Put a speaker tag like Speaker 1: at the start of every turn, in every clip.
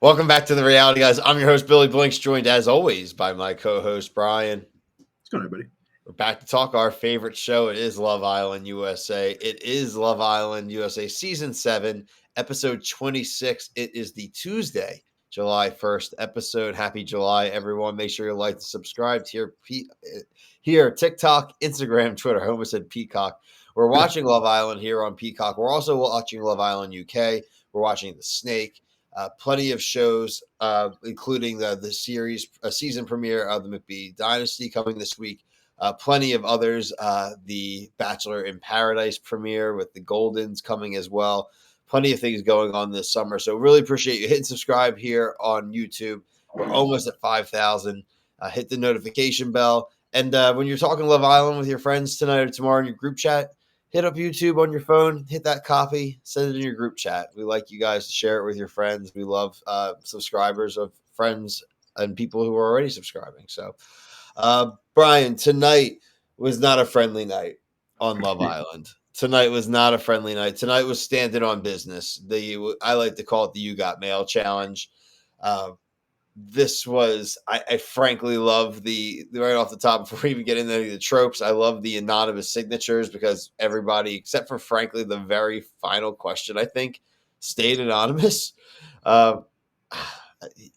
Speaker 1: Welcome back to the Reality Guys. I'm your host, Billy Blinks, joined as always by my co-host, Brian.
Speaker 2: What's going on, everybody?
Speaker 1: We're back to talk our favorite show. It is Love Island USA. It is Love Island USA Season 7, Episode 26. It is the Tuesday, July 1st episode. Happy July, everyone. Make sure you like and subscribe to here, TikTok, Instagram, Twitter. I almost said Peacock. We're watching Love Island here on Peacock. We're also watching Love Island UK. We're watching The Snake. Plenty of shows, including the series season premiere of the McBee Dynasty coming this week. Plenty of others. The Bachelor in Paradise premiere with the Goldens coming as well. Plenty of things going on this summer. So really appreciate you hitting subscribe here on YouTube. We're almost at 5,000. Hit the notification bell. And when you're talking Love Island with your friends tonight or tomorrow in your group chat, hit up YouTube on your phone, hit that copy, send it in your group chat. We like you guys to share it with your friends. We love subscribers of friends and people who are already subscribing. So, Brian, tonight was not a friendly night on Love Island. Tonight was not a friendly night. Tonight was standing on business. I like to call it the You Got Mail challenge. This was I frankly love the right off the top before we even get into the tropes. I love the anonymous signatures because everybody except for frankly the very final question I think stayed anonymous.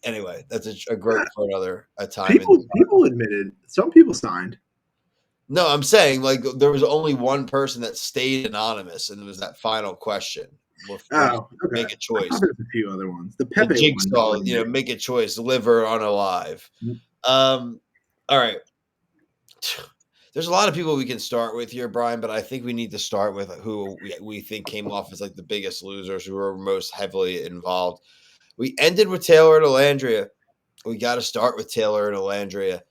Speaker 1: Anyway, that's a great for another time.
Speaker 2: People admitted some people signed.
Speaker 1: No, I'm saying like there was only one person that stayed anonymous, and it was that final question.
Speaker 2: Okay.
Speaker 1: Make a choice.
Speaker 2: There's a few other ones. The Pepe
Speaker 1: Jigsaw, one, make a choice, live or unalive. All right. There's a lot of people we can start with here, Brian, but I think we need to start with who we think came off as like the biggest losers, who were most heavily involved. We ended with Taylor and Alandria. We got to start with Taylor and Alandria.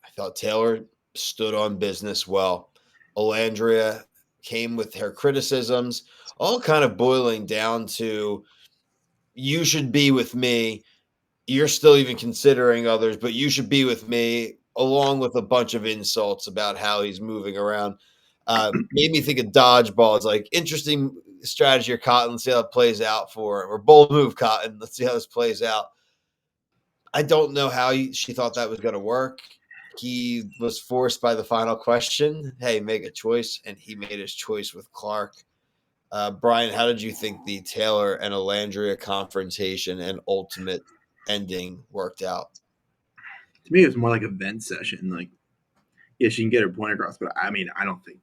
Speaker 1: I thought Taylor stood on business well. Alandria came with her criticisms, all kind of boiling down to you should be with me. You're still even considering others, but you should be with me, along with a bunch of insults about how he's moving around. Made me think of dodgeball. It's like interesting strategy or Cotton. Let's see how it plays out for him. Or bold move, Cotton. Let's see how this plays out. I don't know how she thought that was going to work. He was forced by the final question. Hey, make a choice. And he made his choice with Clark. Brian, how did you think the Taylor and Alandria confrontation and ultimate ending worked out?
Speaker 2: To me, it was more like a vent session. Like, yeah, she can get her point across, but I mean, I don't think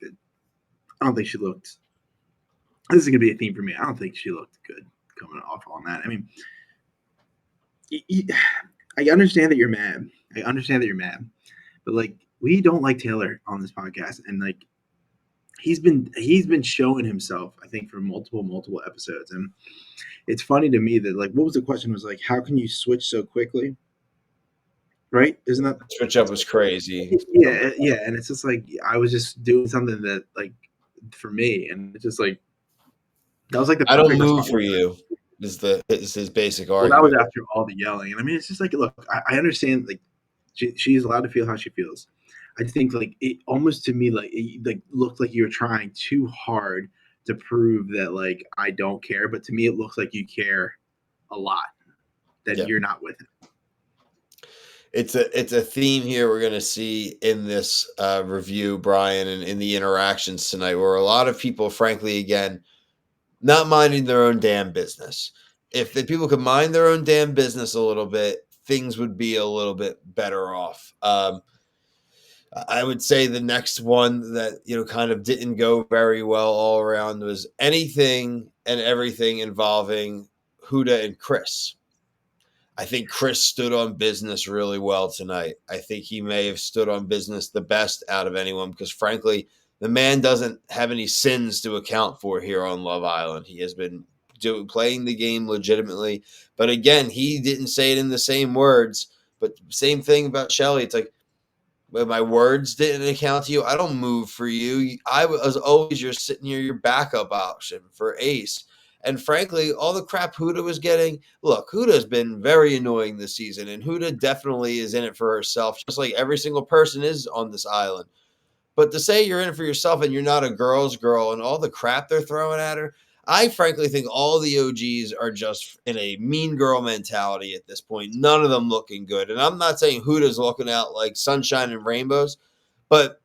Speaker 2: she looked. This is gonna be a theme for me. I don't think she looked good coming off on that. I mean, I understand that you're mad. But like, we don't like Taylor on this podcast, and like, he's been showing himself, I think, for multiple episodes, and it's funny to me that like, what was the question? Was like, how can you switch so quickly? Right? Isn't that
Speaker 1: switch up was crazy?
Speaker 2: Yeah, and it's just like I was just doing something that like for me, and it's just like that was like the
Speaker 1: I don't move for you. Is his basic argument?
Speaker 2: Well, that was after all the yelling, and I mean, it's just like, look, I understand, like she's allowed to feel how she feels. I think like it almost to me like it like looked like you were trying too hard to prove that like I don't care, but to me it looks like you care a lot that you're not with him.
Speaker 1: It's a theme here we're going to see in this review, Brian, and in the interactions tonight, where a lot of people, frankly, again, not minding their own damn business. If the people could mind their own damn business a little bit, things would be a little bit better off. I would say the next one that, kind of didn't go very well all around was anything and everything involving Huda and Chris. I think Chris stood on business really well tonight. I think he may have stood on business the best out of anyone because, frankly, the man doesn't have any sins to account for here on Love Island. He has been playing the game legitimately. But again, he didn't say it in the same words. But same thing about Chel. It's like, when my words didn't account to you, I don't move for you. I was always your backup option for Ace. And frankly, all the crap Huda was getting, look, Huda's been very annoying this season, and Huda definitely is in it for herself, just like every single person is on this island. But to say you're in it for yourself and you're not a girl's girl and all the crap they're throwing at her, I frankly think all the OGs are just in a mean girl mentality at this point. None of them looking good. And I'm not saying Huda's looking out like sunshine and rainbows, but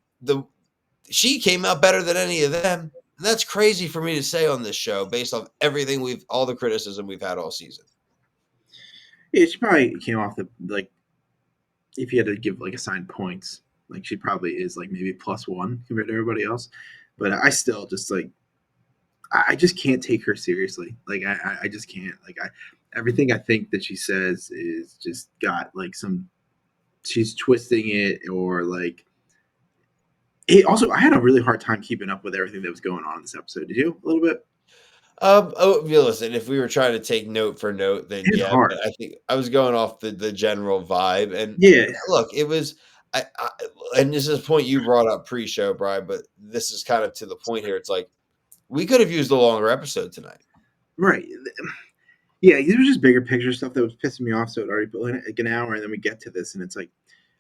Speaker 1: she came out better than any of them. And that's crazy for me to say on this show based off everything all the criticism we've had all season.
Speaker 2: Yeah, she probably came off the like. If you had to give like assigned points, like she probably is like maybe +1 compared to everybody else. But I still just like I just can't take her seriously. Like I just can't. Like everything I think that she says is just got like some. She's twisting it or like. It also, I had a really hard time keeping up with everything that was going on in this episode. Did you a little bit?
Speaker 1: Oh, yeah, listen, if we were trying to take note for note, then
Speaker 2: It's
Speaker 1: yeah, but
Speaker 2: hard.
Speaker 1: I think I was going off the general vibe. And
Speaker 2: Yeah,
Speaker 1: look, it was I and this is a point you brought up pre-show, Brian, but this is kind of to the point here. It's like we could have used a longer episode tonight.
Speaker 2: right. Yeah, these were just bigger picture stuff that was pissing me off. So it already like an hour, and then we get to this, and it's like,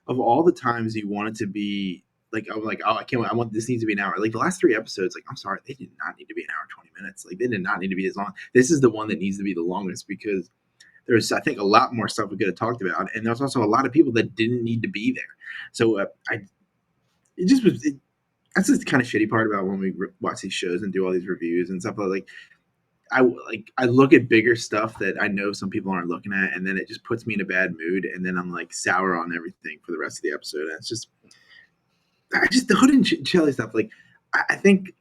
Speaker 2: of all the times you want it to be, like, I was like, oh, I can't wait. I want this needs to be an hour. Like the last 3 episodes, like, I'm sorry, they did not need to be an hour 20 minutes. Like they did not need to be as long. This is the one that needs to be the longest because there's, I think, a lot more stuff we could have talked about, and there's also a lot of people that didn't need to be there. So I, it just was. That's the kind of shitty part about when we watch these shows and do all these reviews and stuff. Like I look at bigger stuff that I know some people aren't looking at, and then it just puts me in a bad mood, and then I'm like sour on everything for the rest of the episode. And it's just, I just the Hood and Chili stuff. Like I think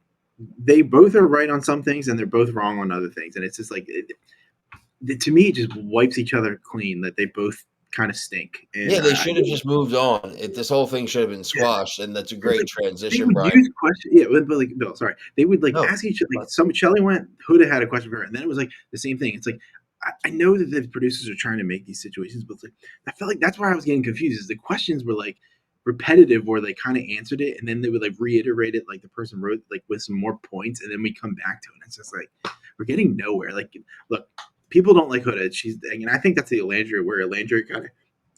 Speaker 2: they both are right on some things, and they're both wrong on other things, and it's just like to me, it just wipes each other clean. That they both kind of stink, and
Speaker 1: Yeah, they should have just moved on. This whole thing should have been
Speaker 2: yeah.
Speaker 1: squashed, and that's a
Speaker 2: It's
Speaker 1: great
Speaker 2: like they
Speaker 1: transition,
Speaker 2: would
Speaker 1: Brian.
Speaker 2: use questions. Yeah, but like Bill, sorry, they would like
Speaker 1: No,
Speaker 2: ask each other. Like some Shelly went, Huda had a question for her, and then it was like the same thing. It's like I know that the producers are trying to make these situations, but it's like I felt like that's where I was getting confused. Is the questions were like repetitive, where they kind of answered it, and then they would like reiterate it, like the person wrote like with some more points, and then we come back to it. And it's just like we're getting nowhere. Like, look, people don't like Huda. She's, and I think that's the Alandria where Alandria kind of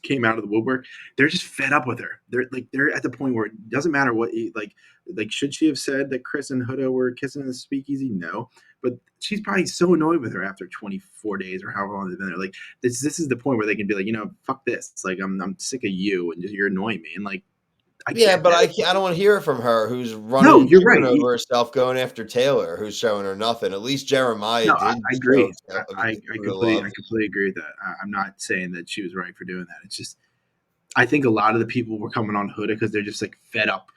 Speaker 2: came out of the woodwork. They're just fed up with her. They're at the point where it doesn't matter what like should she have said that Chris and Huda were kissing in the speakeasy? No, but she's probably so annoyed with her after 24 days or however long they've been there. Like this is the point where they can be like, fuck this. It's like I'm sick of you and just you're annoying me. And like I
Speaker 1: yeah,
Speaker 2: get
Speaker 1: but
Speaker 2: that.
Speaker 1: I don't want to hear it from her, who's running
Speaker 2: No,
Speaker 1: and
Speaker 2: you're right.
Speaker 1: tripping over herself, going after Taylor, who's showing her nothing. At least Jeremiah
Speaker 2: No,
Speaker 1: did
Speaker 2: I
Speaker 1: show
Speaker 2: agree.
Speaker 1: who to love.
Speaker 2: I completely agree with that. I'm not saying that she was right for doing that. It's just I think a lot of the people were coming on Huda because they're just like fed up,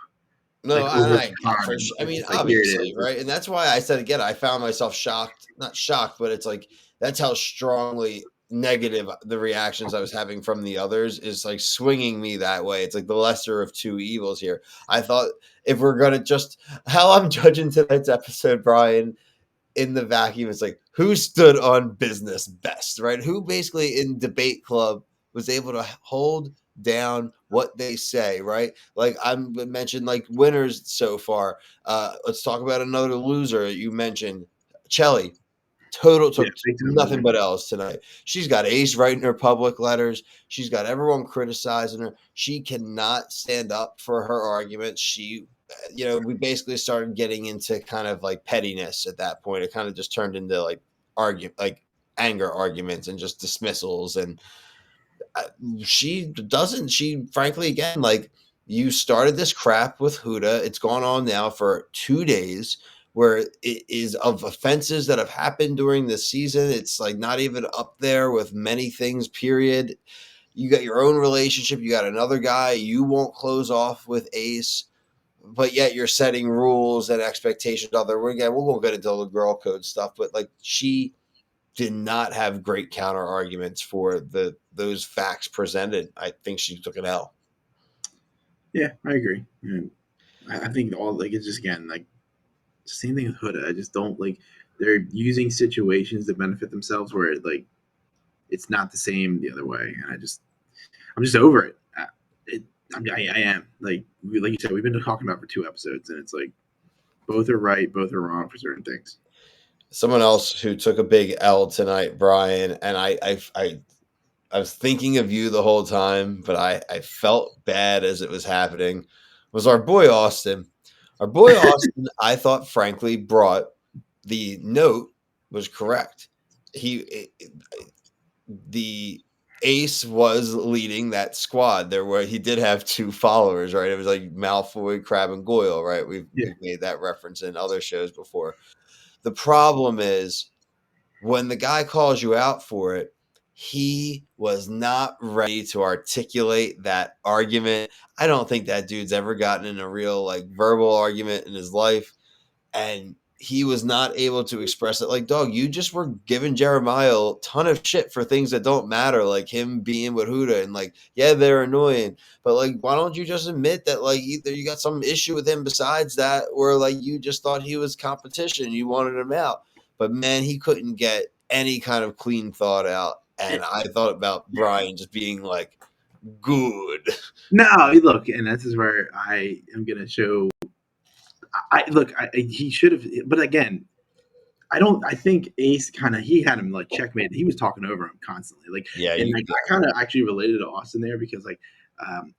Speaker 1: No,
Speaker 2: like over
Speaker 1: I for
Speaker 2: time.
Speaker 1: I
Speaker 2: It's
Speaker 1: mean,
Speaker 2: just like here it
Speaker 1: obviously,
Speaker 2: is.
Speaker 1: right? And that's why I said again, I found myself shocked, not shocked, but it's like that's how strongly negative the reactions I was having from the others is like swinging me that way. It's like the lesser of two evils here. I thought if we're gonna just how I'm judging tonight's episode, Brian, in the vacuum, it's like who stood on business best, right? Who basically in debate club was able to hold down what they say, right? Like I'm mentioned like winners so far. Let's talk about another loser. You mentioned Chelly. Total
Speaker 2: Yeah,
Speaker 1: took
Speaker 2: big time
Speaker 1: nothing
Speaker 2: loser.
Speaker 1: but L's tonight. She's got Ace writing her public letters. She's got everyone criticizing her. She cannot stand up for her arguments. We basically started getting into kind of like pettiness at that point. It kind of just turned into like anger arguments and just dismissals. And she frankly, again, like you started this crap with Huda. It's gone on now for 2 days where it is of offenses that have happened during the season. It's like not even up there with many things, period. You got your own relationship. You got another guy. You won't close off with Ace, but yet you're setting rules and expectations out there. We won't get into the girl code stuff, but like she did not have great counter arguments for those facts presented. I think she took an L.
Speaker 2: Yeah, I agree. And I think all like it's just again like same thing with Huda. I just don't like they're using situations to benefit themselves where like it's not the same the other way, and I'm just over it. It I am like you said we've been talking about for 2 episodes, and it's like both are right, both are wrong for certain things.
Speaker 1: Someone else who took a big L tonight, Brian, and I was thinking of you the whole time, but I felt bad as it was happening, was our boy Austin. Our boy Austin, I thought, frankly, brought the note was correct. The Ace was leading that squad. He did have two followers, right? It was like Malfoy, Crab, and Goyle, right?
Speaker 2: Yeah.
Speaker 1: We've made that reference in other shows before. The problem is when the guy calls you out for it, he was not ready to articulate that argument. I don't think that dude's ever gotten in a real like verbal argument in his life, and he was not able to express it. Like, dog, you just were giving Jeremiah a ton of shit for things that don't matter, like him being with Huda, and like, yeah, they're annoying, but like, why don't you just admit that like either you got some issue with him besides that, or like you just thought he was competition, you wanted him out. But man, he couldn't get any kind of clean thought out, and I thought about Brian just being like, good.
Speaker 2: No, look, and this is where I am going to show. He should have, but again, I don't. I think Ace he had him like checkmate. He was talking over him constantly, like,
Speaker 1: Yeah,
Speaker 2: and like I kind of actually related to Austin there because like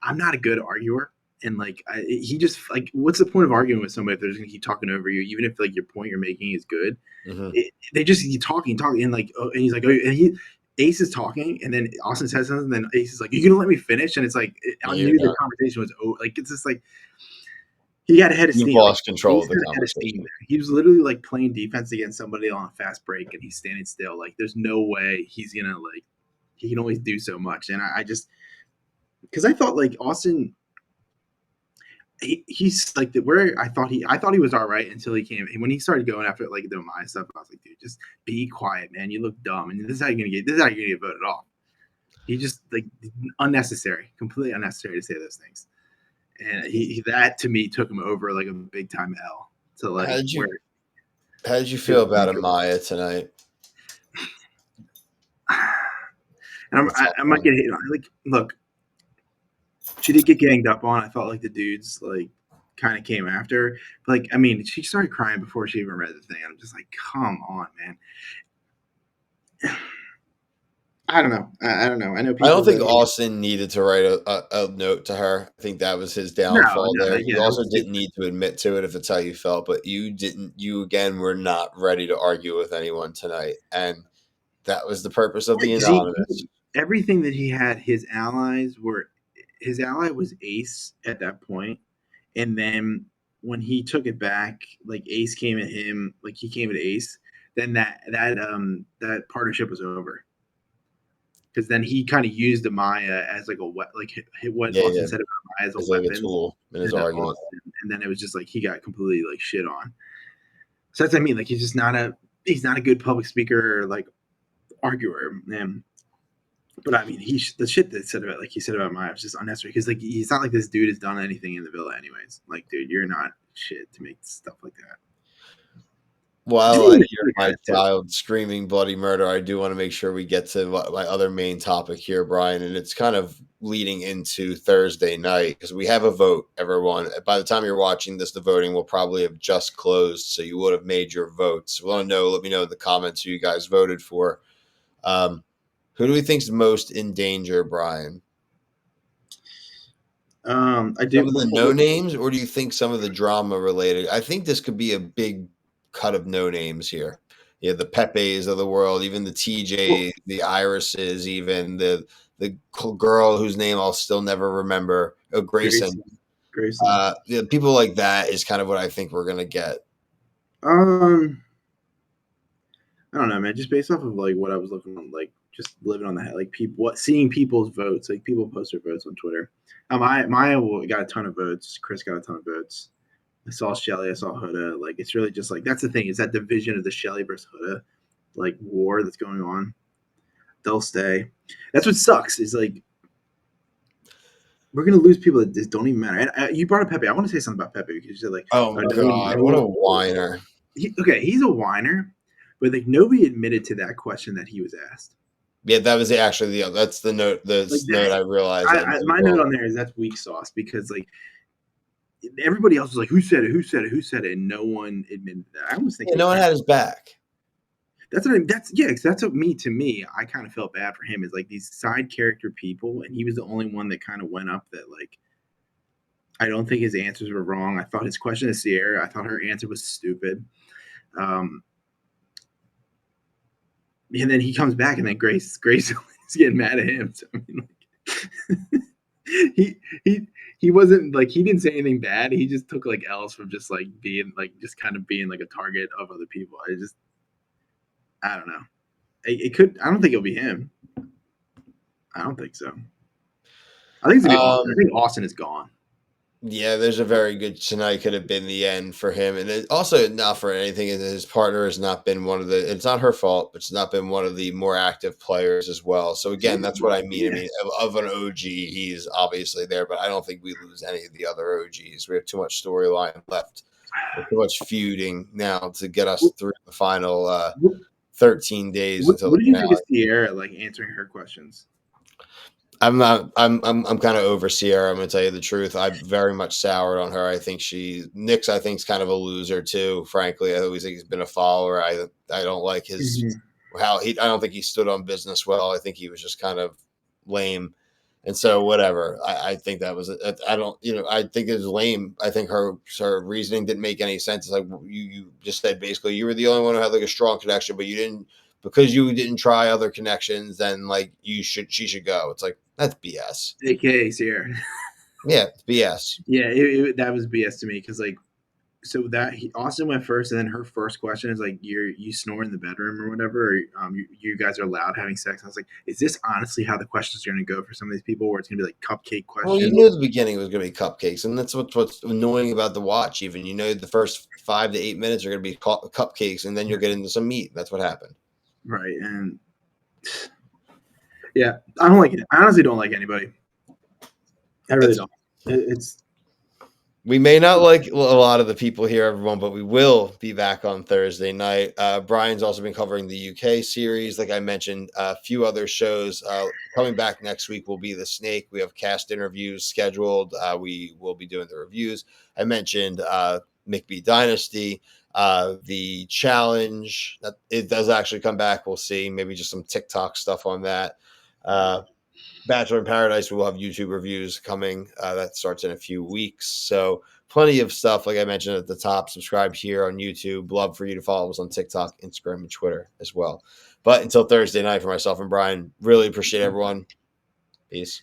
Speaker 2: I'm not a good arguer, and like he just like, what's the point of arguing with somebody if they're just gonna keep talking over you, even if like your point you're making is good?
Speaker 1: mm-hmm.
Speaker 2: They just keep talking, and like, and he's like, and he. Ace is talking, and then Austin says something, and then Ace is like, "You gonna let me finish?" And it's like, I
Speaker 1: You're
Speaker 2: knew the
Speaker 1: not.
Speaker 2: conversation was over. Like, it's just like he got ahead of
Speaker 1: You've
Speaker 2: steam. Like
Speaker 1: lost control
Speaker 2: Ace
Speaker 1: of the
Speaker 2: had ahead of steam
Speaker 1: conversation.
Speaker 2: there. He was literally like playing defense against somebody on a fast break, and he's standing still. Like, there's no way he's gonna like. He can always do so much, and I just because I thought like Austin, he's like where I thought he was all right until he came when he started going after like the my stuff. I was like, dude, just be quiet, man. You look dumb, and this is how you're gonna get voted off. He just like unnecessary, completely unnecessary to say those things. And that to me took him over like a big time L to
Speaker 1: How
Speaker 2: like
Speaker 1: did
Speaker 2: where
Speaker 1: you How did you feel about Amaya tonight?
Speaker 2: and
Speaker 1: The tough
Speaker 2: I'm not
Speaker 1: one.
Speaker 2: getting like look, she did get ganged up on. I felt like the dudes like kind of came after her. But like I mean, she started crying before she even read the thing. I'm just like, come on, man. I don't know. I don't know. I know
Speaker 1: I don't
Speaker 2: people
Speaker 1: think
Speaker 2: that
Speaker 1: Austin needed to write a note to her. I think that was his
Speaker 2: no,
Speaker 1: downfall
Speaker 2: no,
Speaker 1: there.
Speaker 2: yeah,
Speaker 1: You
Speaker 2: that
Speaker 1: also
Speaker 2: was
Speaker 1: didn't
Speaker 2: stupid.
Speaker 1: need to admit to it if it's how you felt, but you didn't. You again were not ready to argue with anyone tonight, and that was the purpose of the
Speaker 2: Because
Speaker 1: anonymous.
Speaker 2: everything that he had, his ally was Ace at that point, and then when he took it back, like Ace came at him, like he came at Ace, then that partnership was over. Because then he kind of used Amaya as like what
Speaker 1: Yeah,
Speaker 2: Austin
Speaker 1: yeah,
Speaker 2: said about Amaya as a
Speaker 1: as like a
Speaker 2: weapon
Speaker 1: tool in his
Speaker 2: into
Speaker 1: argument.
Speaker 2: Austin, and then it was just like he got completely like shit on. So that's what I mean. Like he's not a good public speaker or like arguer, man. But I mean, the shit that said about like he said about Maya was just unnecessary because like he's not like this dude has done anything in the villa anyways. Like, dude, you're not shit to make stuff like that.
Speaker 1: While
Speaker 2: Didn't
Speaker 1: I
Speaker 2: even
Speaker 1: hear
Speaker 2: look at
Speaker 1: my
Speaker 2: it too.
Speaker 1: child screaming bloody murder, I do want to make sure we get to my other main topic here, Brian, and it's kind of leading into Thursday night because we have a vote, everyone. By the time you're watching this, the voting will probably have just closed, so you would have made your votes. We want to know, let me know in the comments who you guys voted for. Who do we think's most in danger, Brian?
Speaker 2: I
Speaker 1: Some
Speaker 2: do.
Speaker 1: of the no names, or do you think some of the drama related? I think this could be a big cut of no names here. Yeah, the Pepes of the world, even the
Speaker 2: Well,
Speaker 1: TJ, the Irises, even the girl whose name I'll still never remember, oh Grayson.
Speaker 2: Grayson. Grayson.
Speaker 1: Yeah, people like that is kind of what I think we're gonna get.
Speaker 2: Um, I don't know, man. Just based off of like what I was looking on, like just living on the head, like people, seeing people's votes, like people post their votes on Twitter. Maya got a ton of votes. Chris got a ton of votes. I saw Shelly. I saw Huda. Like it's really just like that's the thing is that division of the Shelly versus Huda like war that's going on. They'll stay. That's what sucks. Is like we're gonna lose people that just don't even matter. And you brought up Pepe. I want to say something about Pepe because you said like,
Speaker 1: Oh my god, what a whiner!
Speaker 2: Okay, he's a whiner, but like nobody admitted to that question that he was asked.
Speaker 1: Yeah, that was actually that's the note. The
Speaker 2: Like
Speaker 1: note I
Speaker 2: that,
Speaker 1: realized I made
Speaker 2: my note
Speaker 1: wrong.
Speaker 2: on there is that's weak sauce because like everybody else was like, who said it? Who said it? Who said it? And no one admitted that. I almost think
Speaker 1: Yeah,
Speaker 2: it was
Speaker 1: no one
Speaker 2: kind of
Speaker 1: had his back.
Speaker 2: that's what me to me. I kind of felt bad for him. Is like these side character people, and he was the only one that kind of went up that like I don't think his answers were wrong. I thought his question to Sierra, I thought her answer was stupid. Um, and then he comes back, and then Grace is getting mad at him. So I mean, like, he wasn't like, he didn't say anything bad. He just took like L's from just like being like, just kind of being like a target of other people. I don't know. It could. I don't think it'll be him. I don't think so. I think it's gonna be Austin. I think Austin is gone.
Speaker 1: Yeah, there's a very good tonight could have been the end for him, and it also not for anything. His partner has not been one of the. It's not her fault, but it's not been one of the more active players as well. So again, that's what I mean. I mean, of an OG, he's obviously there, but I don't think we lose any of the other OGs. We have too much storyline left, too much feuding now to get us through the final 13 days until
Speaker 2: What
Speaker 1: the
Speaker 2: did you
Speaker 1: finale.
Speaker 2: think of Sierra like answering her questions?
Speaker 1: I'm not. I'm kind of over Sierra. I'm going to tell you the truth. I very much soured on her. I think Nick's. I think is kind of a loser too. Frankly, I always think he's been a follower. I don't like his how he. I don't think he stood on business well. I think he was just kind of lame. And so whatever. I think that was. I don't. I think it was lame. I think her reasoning didn't make any sense. It's like you just said basically you were the only one who had like a strong connection, but you didn't. Because you didn't try other connections, then like she should go. It's like that's BS.
Speaker 2: AKA Sierra.
Speaker 1: Yeah, it's BS.
Speaker 2: Yeah, that was BS to me because like, so that Austin went first, and then her first question is like, you snore in the bedroom or whatever, or you guys are loud having sex. I was like, is this honestly how the questions are going to go for some of these people, where it's going to be like cupcake questions?
Speaker 1: Well, you knew at the beginning it was going to be cupcakes, and that's what's annoying about the watch. Even the first 5 to 8 minutes are going to be cupcakes, and then you'll get into some meat. That's what happened.
Speaker 2: Right, and yeah, I don't like it. I honestly don't like anybody. I really don't.
Speaker 1: We may not like a lot of the people here, everyone, but we will be back on Thursday night. Brian's also been covering the UK series. Like I mentioned, a few other shows coming back next week will be The Snake. We have cast interviews scheduled. We will be doing the reviews. I mentioned McBee Dynasty, the challenge. That it does actually come back. We'll see. Maybe just some TikTok stuff on that. Bachelor in Paradise, we will have YouTube reviews coming. That starts in a few weeks. So plenty of stuff, like I mentioned at the top. Subscribe here on YouTube. Love for you to follow us on TikTok, Instagram, and Twitter as well. But until Thursday night, for myself and Brian, really appreciate everyone. Peace.